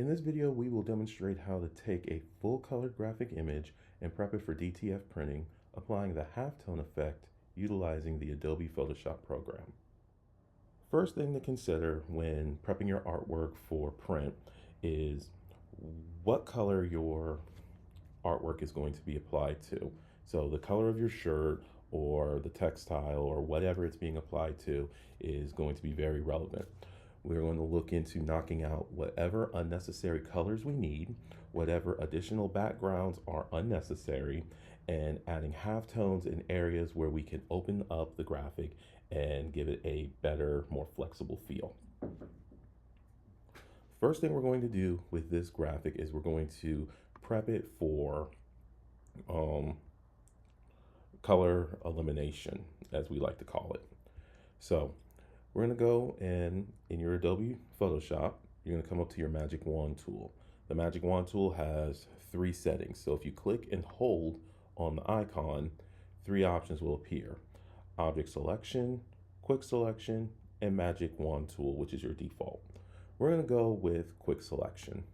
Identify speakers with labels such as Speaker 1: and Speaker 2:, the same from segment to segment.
Speaker 1: In this video, we will demonstrate how to take a full color graphic image and prep it for DTF printing, applying the halftone effect utilizing the Adobe Photoshop program. First thing to consider when prepping your artwork for print is what color your artwork is going to be applied to. So the color of your shirt or the textile or whatever it's being applied to is going to be very relevant. We're going to look into knocking out whatever unnecessary colors we need, whatever additional backgrounds are unnecessary, and adding halftones in areas where we can open up the graphic and give it a better, more flexible feel. First thing we're going to do with this graphic is we're going to prep it for color elimination, as we like to call it. So we're going to go and in your Adobe Photoshop, you're going to come up to your Magic Wand tool. The Magic Wand tool has 3 settings. So if you click and hold on the icon, 3 options will appear: Object Selection, Quick Selection, and Magic Wand tool, which is your default. We're going to go with Quick Selection.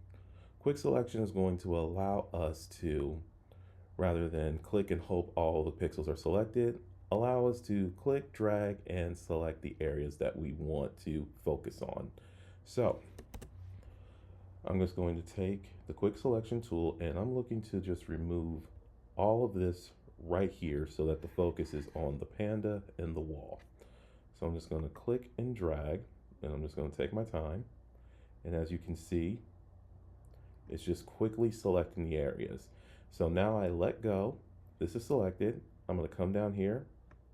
Speaker 1: Quick Selection is going to allow us to, rather than click and hope all the pixels are selected, allow us to click, drag, and select the areas that we want to focus on. So I'm just going to take the Quick Selection tool and I'm looking to just remove all of this right here so that the focus is on the panda and the wall. So I'm just going to click and drag, and I'm just going to take my time. And as you can see, it's just quickly selecting the areas. So now I let go. This is selected. I'm going to come down here,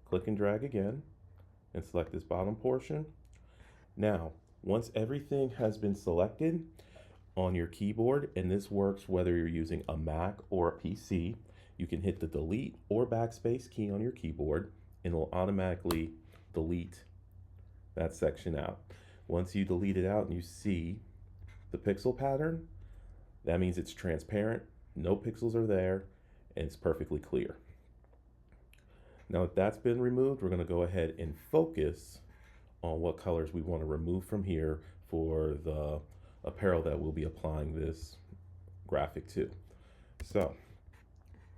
Speaker 1: click and drag again, and select this bottom portion. Now, once everything has been selected on your keyboard, and this works whether you're using a Mac or a PC, you can hit the delete or backspace key on your keyboard, and it'll automatically delete that section out. Once you delete it out and you see the pixel pattern, that means it's transparent, no pixels are there, and it's perfectly clear. Now that that's been removed, we're going to go ahead and focus on what colors we want to remove from here for the apparel that we'll be applying this graphic to. So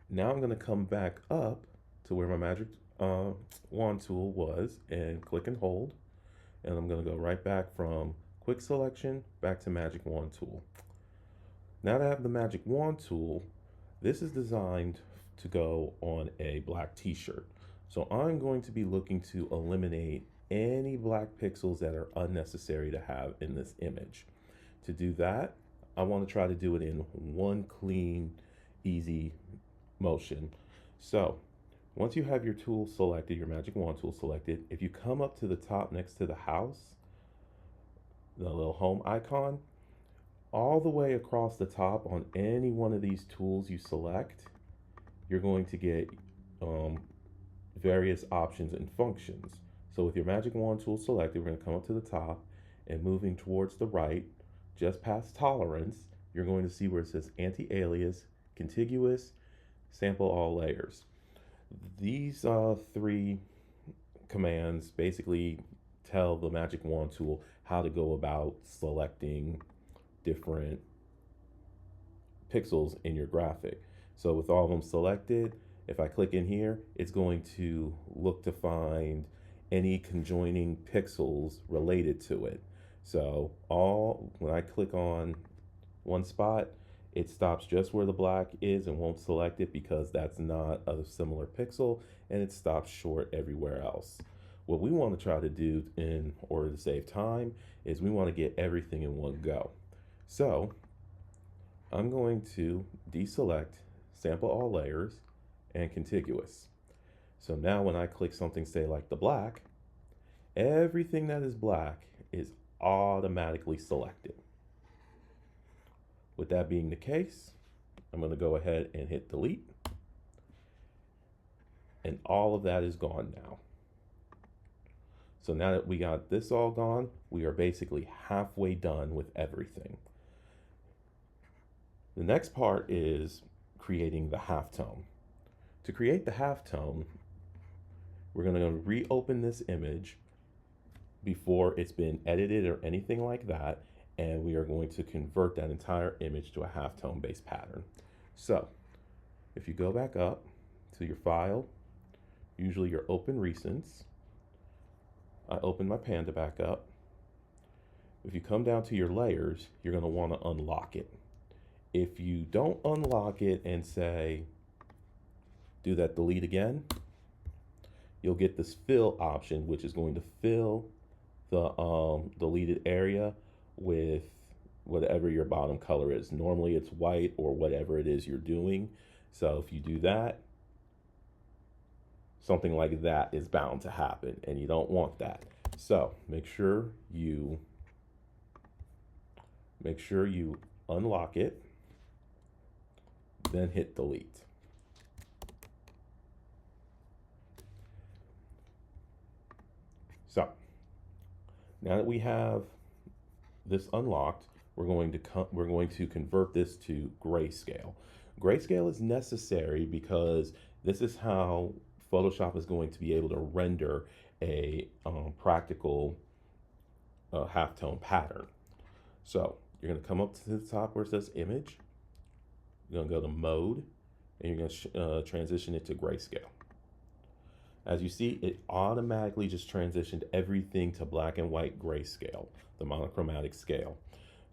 Speaker 1: now I'm going to come back up to where my Magic Wand tool was and click and hold. And I'm going to go right back from Quick Selection back to Magic Wand tool. Now that I have the Magic Wand tool, this is designed to go on a black t-shirt. So I'm going to be looking to eliminate any black pixels that are unnecessary to have in this image. To do that, I want to try to do it in one clean, easy motion. So once you have your tool selected, your Magic Wand tool selected, if you come up to the top next to the house, the little home icon, all the way across the top on any one of these tools you select, you're going to get various options and functions. So with your Magic Wand tool selected, we're going to come up to the top, and moving towards the right, just past tolerance, you're going to see where it says anti-alias, contiguous, sample all layers. These 3 commands basically tell the Magic Wand tool how to go about selecting different pixels in your graphic. So with all of them selected, if I click in here, it's going to look to find any conjoining pixels related to it. So when I click on one spot, it stops just where the black is and won't select it because that's not a similar pixel, and it stops short everywhere else. What we want to try to do in order to save time is we want to get everything in one go. So I'm going to deselect sample all layers and contiguous. So now when I click something, say like the black, everything that is black is automatically selected. With that being the case, I'm going to go ahead and hit delete, and all of that is gone now. So now that we got this all gone, we are basically halfway done with everything. The next part is creating the halftone. To create the halftone, we're going to reopen this image before it's been edited or anything like that, and we are going to convert that entire image to a halftone based pattern. So if you go back up to your file, usually your open recents, I open my Panda back up. If you come down to your layers, you're going to want to unlock it. If you don't unlock it and say, do that delete again, you'll get this fill option, which is going to fill the deleted area with whatever your bottom color is. Normally it's white or whatever it is you're doing. So if you do that, something like that is bound to happen, and you don't want that. So make sure you unlock it, then hit delete. So now that we have this unlocked, we're going to convert this to grayscale. Grayscale is necessary because this is how Photoshop is going to be able to render a practical halftone pattern. So you're going to come up to the top where it says image. You're going to go to mode, and you're going to transition it to grayscale. As you see, it automatically just transitioned everything to black and white grayscale, the monochromatic scale.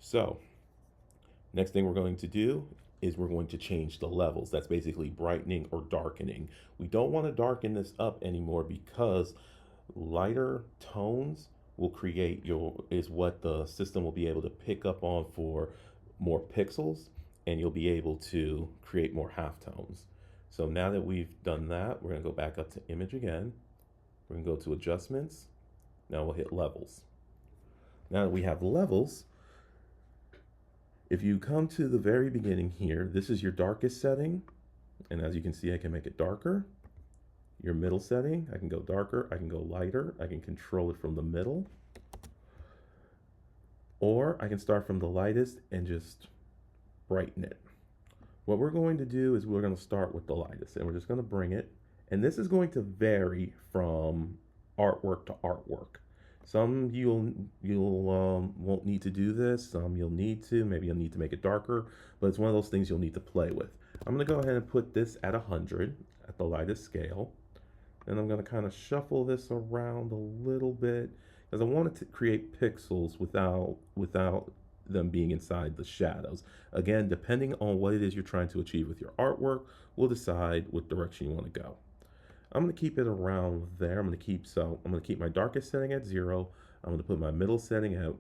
Speaker 1: So next thing we're going to do is we're going to change the levels. That's basically brightening or darkening. We don't want to darken this up anymore because lighter tones will create is what the system will be able to pick up on for more pixels, and you'll be able to create more halftones. So now that we've done that, we're going to go back up to image again. We're going to go to adjustments. Now we'll hit levels. Now that we have levels, if you come to the very beginning here, this is your darkest setting. And as you can see, I can make it darker. Your middle setting, I can go darker, I can go lighter, I can control it from the middle. Or I can start from the lightest and just brighten it. What we're going to do is we're going to start with the lightest, and we're just going to bring it. And this is going to vary from artwork to artwork. Some you'll won't need to do this. Some you'll need to. Maybe you'll need to make it darker. But it's one of those things you'll need to play with. I'm going to go ahead and put this at 100 at the lightest scale. And I'm going to kind of shuffle this around a little bit because I want it to create pixels without them being inside the shadows. Again, depending on what it is you're trying to achieve with your artwork, we'll decide what direction you want to go. I'm going to keep it around there. I'm going to keep my darkest setting at 0. I'm going to put my middle setting at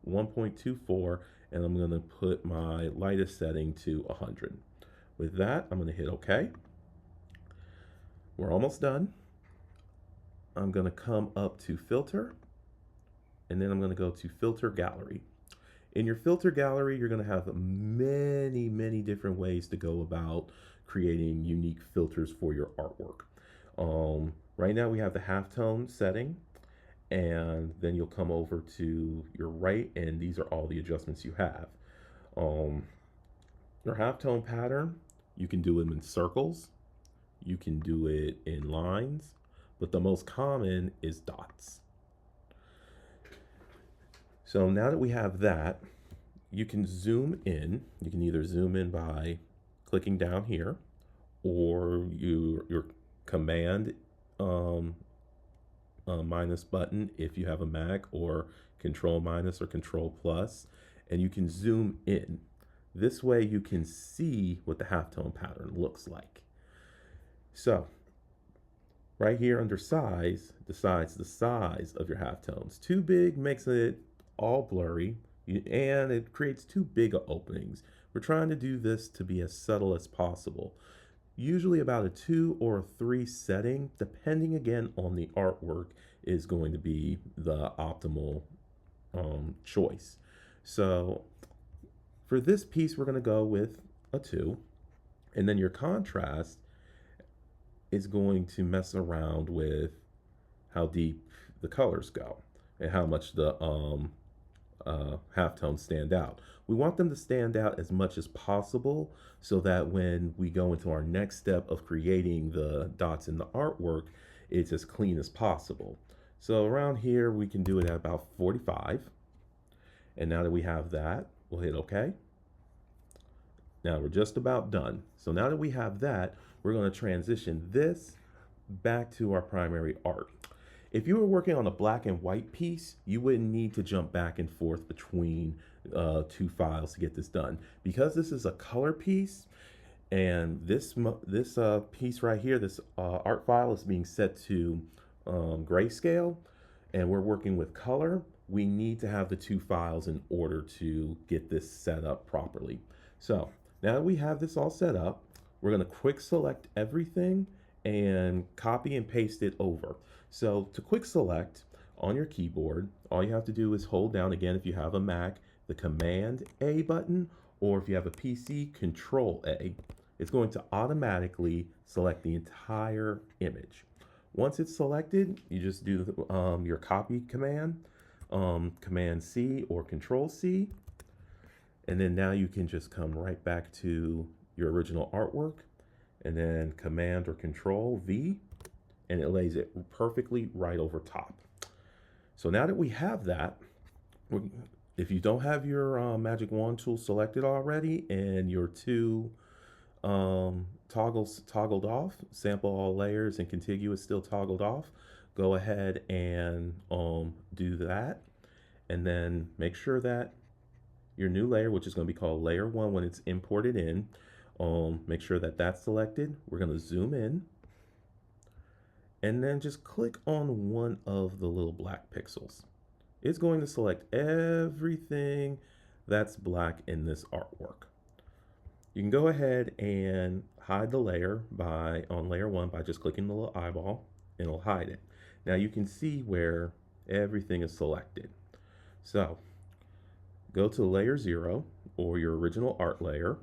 Speaker 1: 1.24, and I'm going to put my lightest setting to 100. With that, I'm going to hit OK. We're almost done. I'm going to come up to filter, and then I'm going to go to filter gallery. In your filter gallery, you're going to have many different ways to go about creating unique filters for your artwork. Right now we have the halftone setting, and then you'll come over to your right, and these are all the adjustments you have. Your halftone pattern, you can do them in circles, you can do it in lines, but the most common is dots. So now that we have that, you can zoom in. You can either zoom in by clicking down here, or your command minus button if you have a Mac, or control minus or control plus, and you can zoom in. This way you can see what the halftone pattern looks like. So right here under size, decides the size of your halftones. Too big makes it all blurry, and it creates too big of openings. We're trying to do this to be as subtle as possible. Usually about a 2 or a 3 setting, depending again on the artwork, is going to be the optimal choice. So for this piece, we're going to go with a 2, and then your contrast is going to mess around with how deep the colors go and how much the halftones stand out. We want them to stand out as much as possible so that when we go into our next step of creating the dots in the artwork, it's as clean as possible. So around here, we can do it at about 45. And now that we have that, we'll hit OK. Now we're just about done. So now that we have that, we're going to transition this back to our primary art. If you were working on a black and white piece, you wouldn't need to jump back and forth between two files to get this done. Because this is a color piece, and this piece right here, this art file is being set to grayscale, and we're working with color, we need to have the two files in order to get this set up properly. So now that we have this all set up, we're going to quick select everything and copy and paste it over. So to quick select on your keyboard, all you have to do is hold down, again, if you have a Mac, the Command A button, or if you have a PC, Control A. It's going to automatically select the entire image. Once it's selected, you just do your copy command, Command C or Control C, and then now you can just come right back to your original artwork, and then Command or Control V, and it lays it perfectly right over top. So now that we have that, if you don't have your Magic Wand tool selected already and your two toggles toggled off, sample all layers and contiguous still toggled off, go ahead and do that, and then make sure that your new layer, which is going to be called layer 1 when it's imported in, make sure that that's selected. We're going to zoom in, and then just click on one of the little black pixels. It's going to select everything that's black in this artwork. You can go ahead and hide the layer on layer 1 by just clicking the little eyeball, and it'll hide it. Now you can see where everything is selected. So go to layer 0 or your original art layer,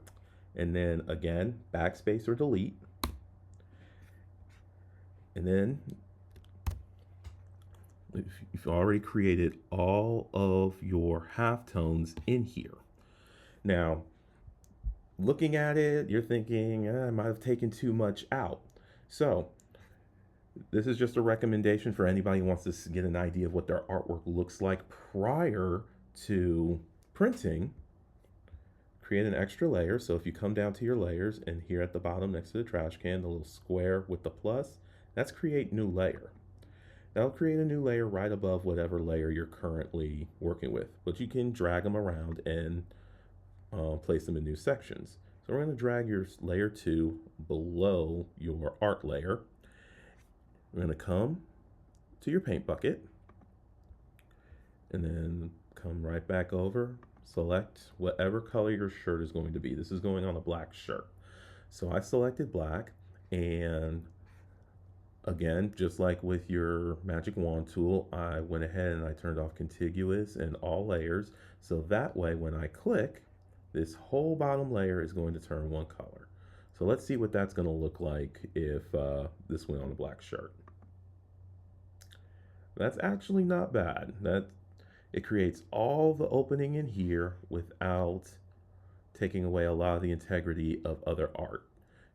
Speaker 1: and then again, backspace or delete. And then you've already created all of your halftones in here. Now, looking at it, you're thinking, I might have taken too much out. So this is just a recommendation for anybody who wants to get an idea of what their artwork looks like prior to printing. Create an extra layer. So if you come down to your layers, and here at the bottom next to the trash can, the little square with the plus, that's create new layer. That'll create a new layer right above whatever layer you're currently working with, but you can drag them around and place them in new sections. So we're going to drag your layer 2 below your art layer. We're going to come to your paint bucket, and then come right back over, select whatever color your shirt is going to be. This is going on a black shirt. So I selected black, and again, just like with your Magic Wand tool, I went ahead and I turned off contiguous and all layers. So that way, when I click, this whole bottom layer is going to turn one color. So let's see what that's going to look like if this went on a black shirt. That's actually not bad. It creates all the opening in here without taking away a lot of the integrity of other art.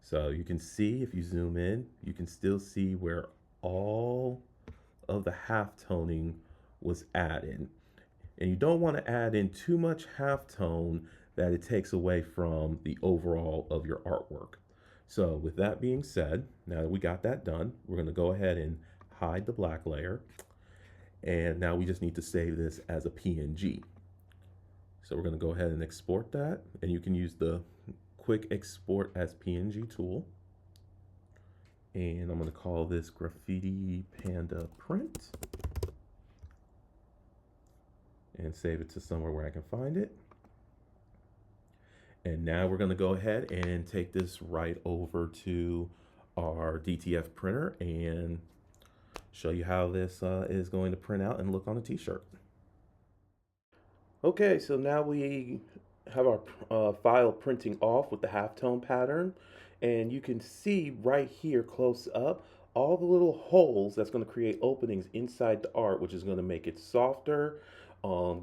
Speaker 1: So you can see, if you zoom in, you can still see where all of the halftoning was added. And you don't want to add in too much halftone that it takes away from the overall of your artwork. So with that being said, now that we got that done, we're going to go ahead and hide the black layer. And now we just need to save this as a PNG. So we're going to go ahead and export that, and you can use the quick export as PNG tool. And I'm going to call this Graffiti Panda Print, and save it to somewhere where I can find it. And now we're going to go ahead and take this right over to our DTF printer and show you how this is going to print out and look on a t-shirt. Okay, so now we have our file printing off with the halftone pattern, and you can see right here close up all the little holes that's going to create openings inside the art, which is going to make it softer,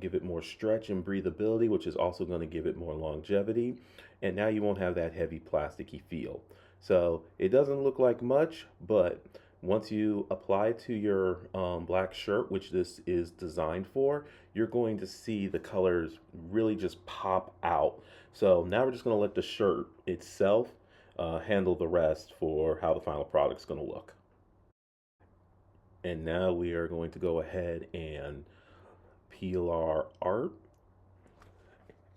Speaker 1: give it more stretch and breathability, which is also going to give it more longevity. And now you won't have that heavy plasticky feel. So it doesn't look like much, but Once you apply it to your black shirt, which this is designed for, you're going to see the colors really just pop out. So now we're just going to let the shirt itself handle the rest for how the final product's going to look. And now we are going to go ahead and peel our art,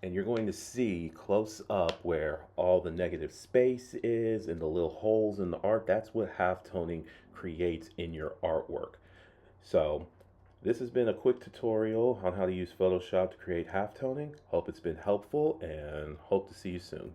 Speaker 1: and you're going to see close up where all the negative space is and the little holes in the art. That's what halftoning creates in your artwork. So this has been a quick tutorial on how to use Photoshop to create halftoning. Hope it's been helpful and hope to see you soon.